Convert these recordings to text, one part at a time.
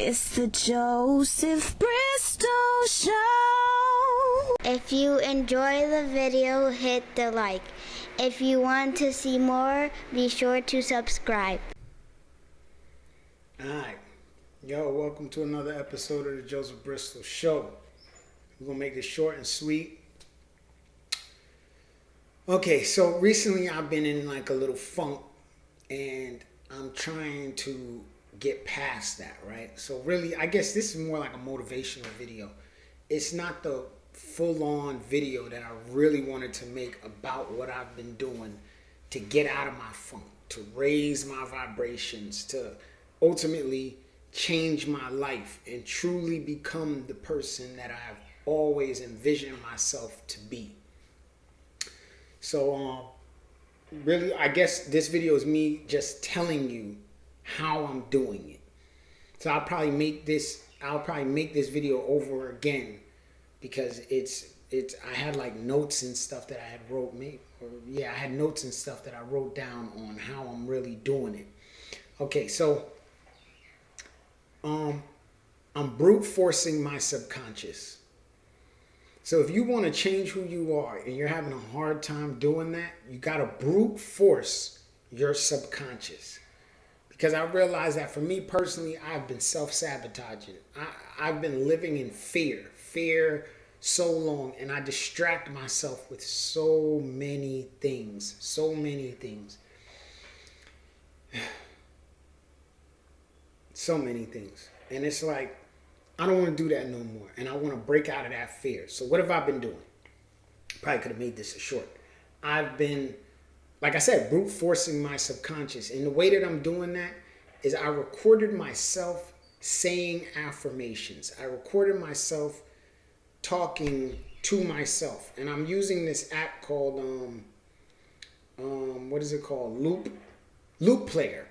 It's the Joseph Bristol Show. If you enjoy the video, hit the like. If you want to see more, be sure to subscribe. Alright, yo, welcome to another episode of the Joseph Bristol Show. We're gonna make this short and sweet. Okay, so recently I've been in like a little funk and I'm trying to get past that, right? So really, I guess this is more like a motivational video. It's not the full-on video that I really wanted to make about what I've been doing to get out of my funk, to raise my vibrations, to ultimately change my life and truly become the person that I've always envisioned myself to be. So really, I guess this video is me just telling you how I'm doing it. So I'll probably make this video over again because I had like notes and stuff that I had I had notes and stuff that I wrote down on how I'm really doing it. Okay, so I'm brute forcing my subconscious. So if you want to change who you are and you're having a hard time doing that, you got to brute force your subconscious. Because I realized that for me personally, I've been self-sabotaging. I've been living in fear so long, and I distract myself with so many things. So many things. And it's like, I don't want to do that no more. And I want to break out of that fear. So what have I been doing? Probably could have made this a short. I've been, like I said, brute forcing my subconscious. And the way that I'm doing that is I recorded myself saying affirmations. I recorded myself talking to myself. And I'm using this app called, what is it called? Loop Player.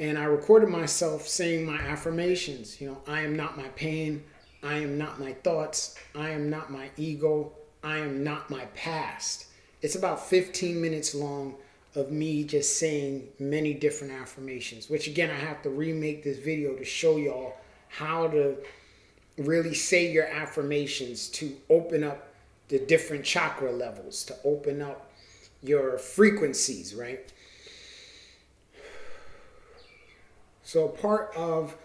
And I recorded myself saying my affirmations. You know, I am not my pain. I am not my thoughts. I am not my ego. I am not my past. It's about 15 minutes long of me just saying many different affirmations, which again, I have to remake this video to show y'all how to really say your affirmations to open up the different chakra levels, to open up your frequencies, right? So part of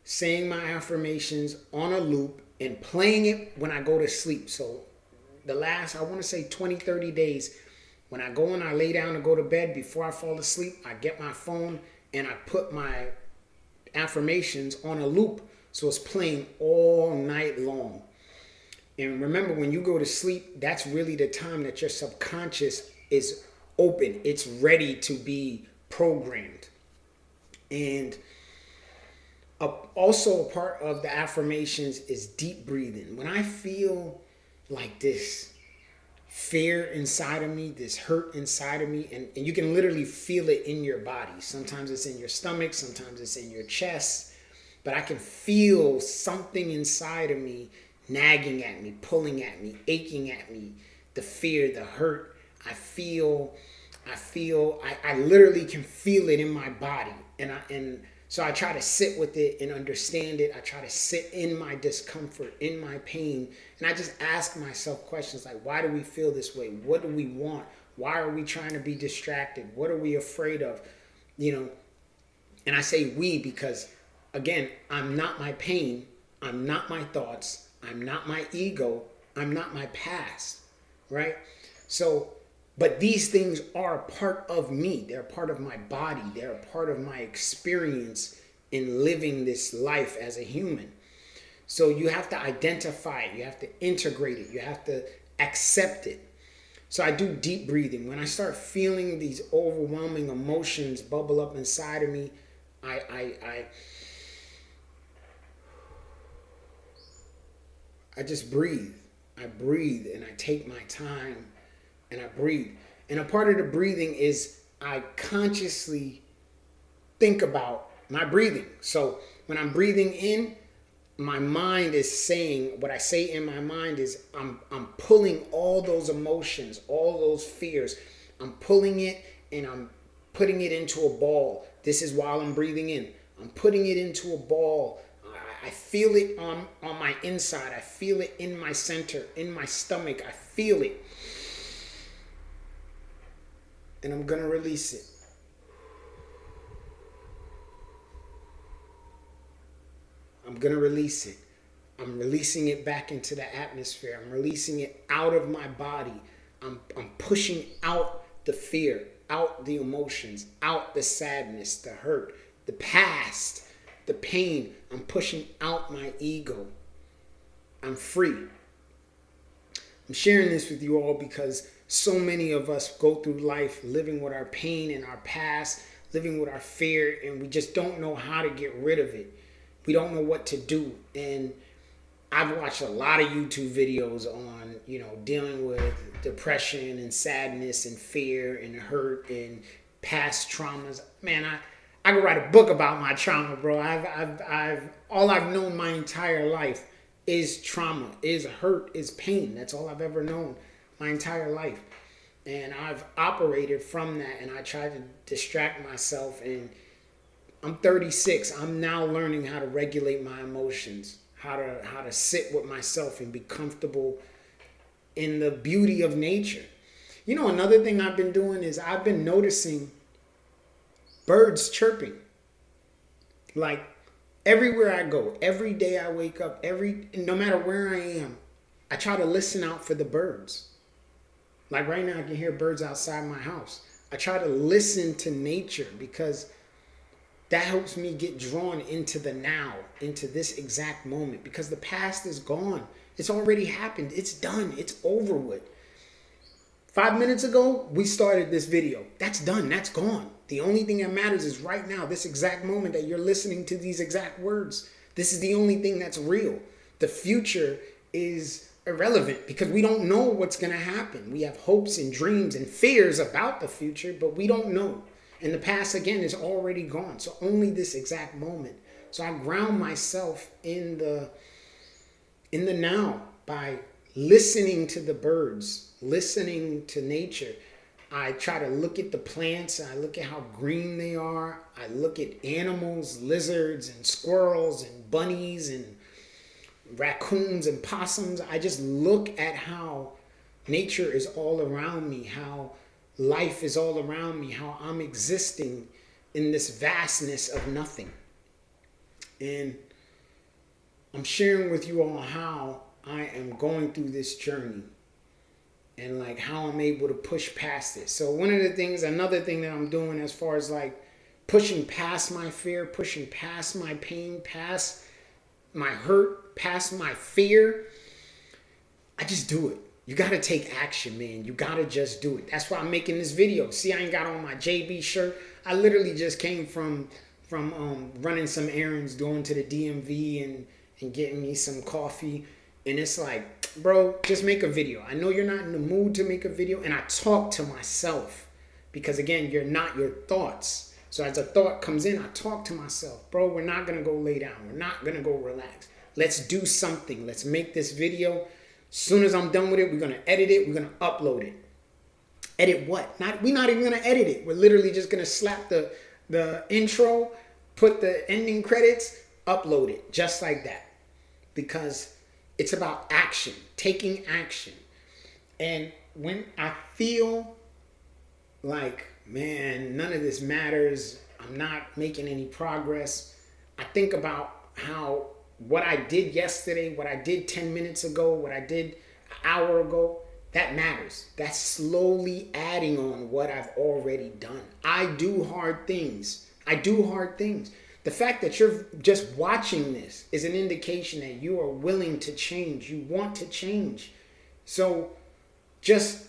saying my affirmations on a loop and playing it when I go to sleep. So the last, I want to say 20, 30 days, when I go and I lay down to go to bed, before I fall asleep, I get my phone and I put my affirmations on a loop. So it's playing all night long. And remember, when you go to sleep, that's really the time that your subconscious is open. It's ready to be programmed. And also a part of the affirmations is deep breathing. When I feel like this fear inside of me, this hurt inside of me, and you can literally feel it in your body. Sometimes it's in your stomach, sometimes it's in your chest, but I can feel something inside of me nagging at me, pulling at me, aching at me, the fear, the hurt. I literally can feel it in my body. And so I try to sit with it and understand it. I try to sit in my discomfort, in my pain. And I just ask myself questions like, why do we feel this way? What do we want? Why are we trying to be distracted? What are we afraid of? You know, and I say we because, again, I'm not my pain. I'm not my thoughts. I'm not my ego. I'm not my past, right? So, but these things are a part of me. They're a part of my body. They're a part of my experience in living this life as a human. So you have to identify it. You have to integrate it. You have to accept it. So I do deep breathing. When I start feeling these overwhelming emotions bubble up inside of me, I just breathe. I breathe and I take my time. And I breathe. And a part of the breathing is I consciously think about my breathing. So when I'm breathing in, my mind is saying, what I say in my mind is I'm pulling all those emotions, all those fears. I'm pulling it and I'm putting it into a ball. This is while I'm breathing in. I'm putting it into a ball. I feel it on my inside. I feel it in my center, in my stomach. I feel it. And I'm going to release it. I'm going to release it. I'm releasing it back into the atmosphere. I'm releasing it out of my body. I'm pushing out the fear, out the emotions, out the sadness, the hurt, the past, the pain. I'm pushing out my ego. I'm free. I'm sharing this with you all because so many of us go through life living with our pain and our past, living with our fear, and we just don't know how to get rid of it. We don't know what to do. And I've watched a lot of YouTube videos on, dealing with depression and sadness and fear and hurt and past traumas. Man, I could write a book about my trauma, bro. All I've known my entire life is trauma, is hurt, is pain. That's all I've ever known my entire life. And I've operated from that, and I try to distract myself. And I'm 36. I'm now learning how to regulate my emotions, how to sit with myself and be comfortable in the beauty of nature. Another thing I've been doing is I've been noticing birds chirping. Like everywhere I go, every day I wake up, no matter where I am, I try to listen out for the birds. Like right now I can hear birds outside my house. I try to listen to nature because that helps me get drawn into the now, into this exact moment, because the past is gone. It's already happened. It's done. It's over with. 5 minutes ago, we started this video. That's done. That's gone. The only thing that matters is right now, this exact moment that you're listening to these exact words. This is the only thing that's real. The future is irrelevant because we don't know what's going to happen. We have hopes and dreams and fears about the future, but we don't know. And the past, again, is already gone. So only this exact moment. So I ground myself in the now by listening to the birds, listening to nature. I try to look at the plants. I look at how green they are. I look at animals, lizards and squirrels and bunnies and raccoons and possums. I just look at how nature is all around me, how life is all around me, how I'm existing in this vastness of nothing. And I'm sharing with you all how I am going through this journey and like how I'm able to push past it. So another thing that I'm doing as far as like pushing past my fear, pushing past my pain, past my hurt, past my fear, I just do it. You got to take action, man. You got to just do it. That's why I'm making this video. See, I ain't got on my JB shirt. I literally just came from running some errands, going to the DMV and getting me some coffee. And it's like, bro, just make a video. I know you're not in the mood to make a video. And I talk to myself because, again, you're not your thoughts. So as a thought comes in, I talk to myself. Bro, we're not going to go lay down. We're not going to go relax. Let's do something. Let's make this video. As soon as I'm done with it, we're going to edit it. We're going to upload it. Edit what? We're not even going to edit it. We're literally just going to slap the intro, put the ending credits, upload it just like that. Because it's about action, taking action. And when I feel like, man, none of this matters, I'm not making any progress, I think about how what I did yesterday, what I did 10 minutes ago, what I did an hour ago, that matters. That's slowly adding on what I've already done. I do hard things. The fact that you're just watching this is an indication that you are willing to change. You want to change. So just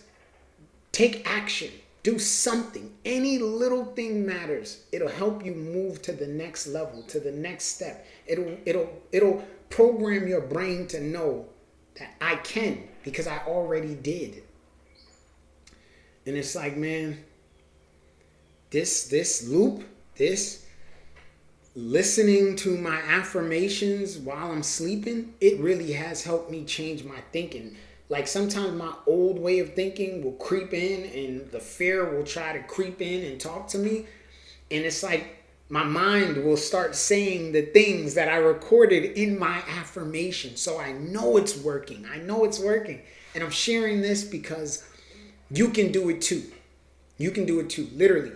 take action. Do something. Any little thing matters. It'll help you move to the next level, to the next step. It'll program your brain to know that I can because I already did. And it's like, man, this loop, this listening to my affirmations while I'm sleeping, it really has helped me change my thinking. Like sometimes my old way of thinking will creep in and the fear will try to creep in and talk to me. And it's like my mind will start saying the things that I recorded in my affirmation. So I know it's working. I know it's working. And I'm sharing this because you can do it too. You can do it too. Literally,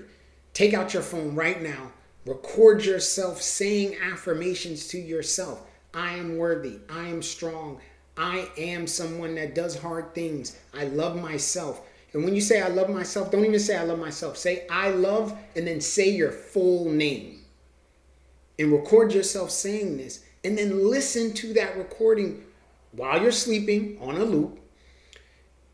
take out your phone right now. Record yourself saying affirmations to yourself. I am worthy. I am strong. I am someone that does hard things. I love myself. And when you say I love myself, don't even say I love myself. Say I love and then say your full name. And record yourself saying this. And then listen to that recording while you're sleeping on a loop.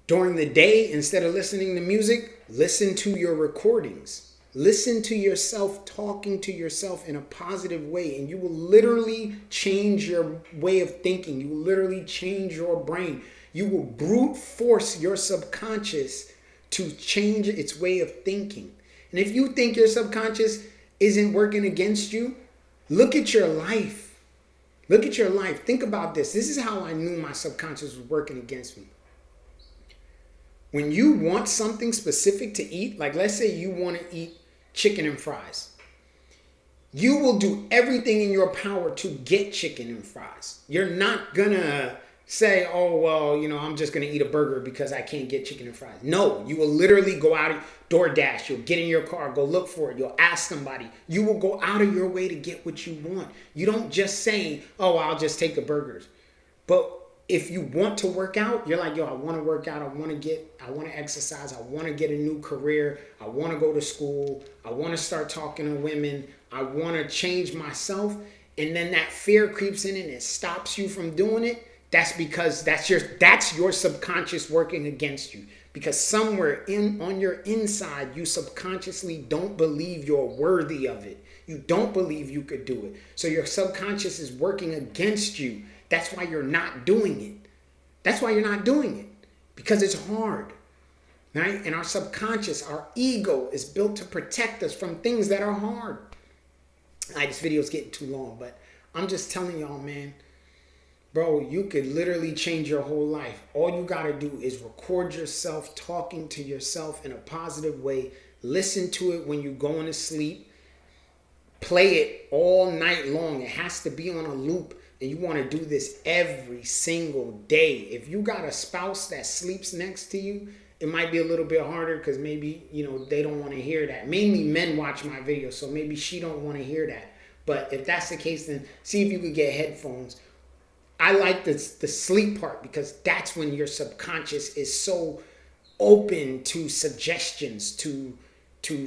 During the day, instead of listening to music, listen to your recordings. Listen to yourself talking to yourself in a positive way, and you will literally change your way of thinking. You will literally change your brain. You will brute force your subconscious to change its way of thinking. And if you think your subconscious isn't working against you, look at your life. Look at your life. Think about this. This is how I knew my subconscious was working against me. When you want something specific to eat, like let's say you want to eat chicken and fries, you will do everything in your power to get chicken and fries. You're not gonna say, oh, well, I'm just gonna eat a burger because I can't get chicken and fries. No, you will literally go out, DoorDash, you'll get in your car, go look for it, you'll ask somebody. You will go out of your way to get what you want. You don't just say, oh, I'll just take the burgers. But if you want to work out, you're like, yo, I want to work out. I want to exercise. I want to get a new career. I want to go to school. I want to start talking to women. I want to change myself. And then that fear creeps in and it stops you from doing it. That's because that's your subconscious working against you. Because somewhere on your inside, you subconsciously don't believe you're worthy of it. You don't believe you could do it. So your subconscious is working against you. That's why you're not doing it. That's why you're not doing it. Because it's hard. Right? And our subconscious, our ego is built to protect us from things that are hard. This video's getting too long, but I'm just telling y'all, man. Bro, you could literally change your whole life. All you got to do is record yourself talking to yourself in a positive way. Listen to it when you're going to sleep. Play it all night long. It has to be on a loop. And you want to do this every single day. If you got a spouse that sleeps next to you, it might be a little bit harder because maybe, they don't want to hear that. Mainly men watch my videos, so maybe she don't want to hear that. But if that's the case, then see if you could get headphones. I like the sleep part because that's when your subconscious is so open to suggestions, to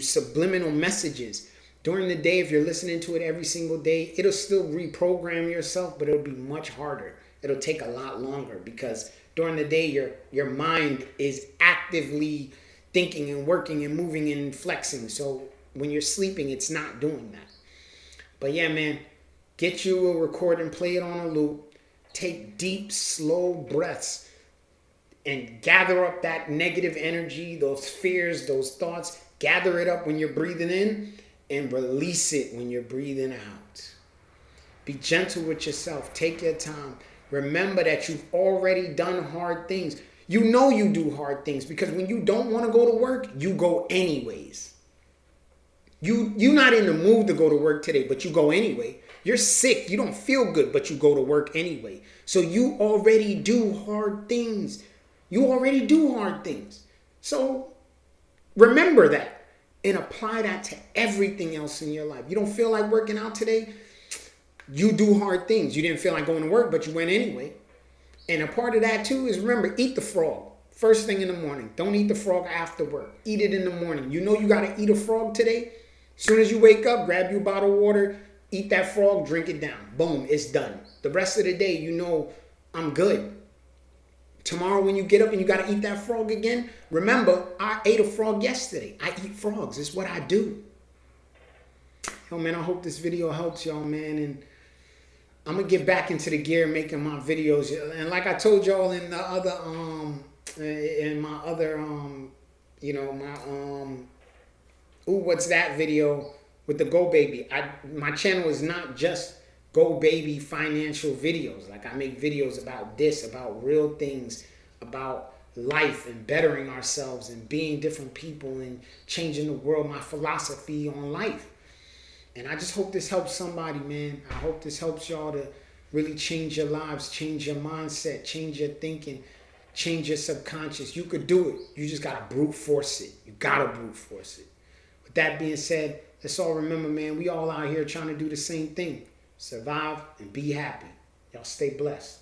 subliminal messages. During the day, if you're listening to it every single day, it'll still reprogram yourself, but it'll be much harder. It'll take a lot longer because during the day, your mind is actively thinking and working and moving and flexing. So when you're sleeping, it's not doing that. But yeah, man, get you a recording, play it on a loop. Take deep, slow breaths and gather up that negative energy, those fears, those thoughts. Gather it up when you're breathing in and release it when you're breathing out. Be gentle with yourself. Take your time. Remember that you've already done hard things. You know you do hard things because when you don't want to go to work, you go anyways. You're not in the mood to go to work today, but you go anyway. You're sick. You don't feel good, but you go to work anyway. So you already do hard things. You already do hard things. So remember that and apply that to everything else in your life. You don't feel like working out today? You do hard things. You didn't feel like going to work, but you went anyway. And a part of that too is remember, eat the frog first thing in the morning. Don't eat the frog after work. Eat it in the morning. You know you got to eat a frog today? As soon as you wake up, grab you a bottle of water, eat that frog, drink it down. Boom, it's done. The rest of the day, you know, I'm good. Tomorrow when you get up and you got to eat that frog again, remember, I ate a frog yesterday. I eat frogs. It's what I do. Yo, man, I hope this video helps y'all, man. And I'm going to get back into the gear making my videos. And like I told y'all in the other, what's that video with the Go Baby. My channel is not just Go Baby financial videos. Like I make videos about this, about real things, about life and bettering ourselves and being different people and changing the world, my philosophy on life. And I just hope this helps somebody, man. I hope this helps y'all to really change your lives, change your mindset, change your thinking, change your subconscious. You could do it. You just got to brute force it. You got to brute force it. With that being said, let's all remember, man, we all out here trying to do the same thing. Survive and be happy. Y'all stay blessed.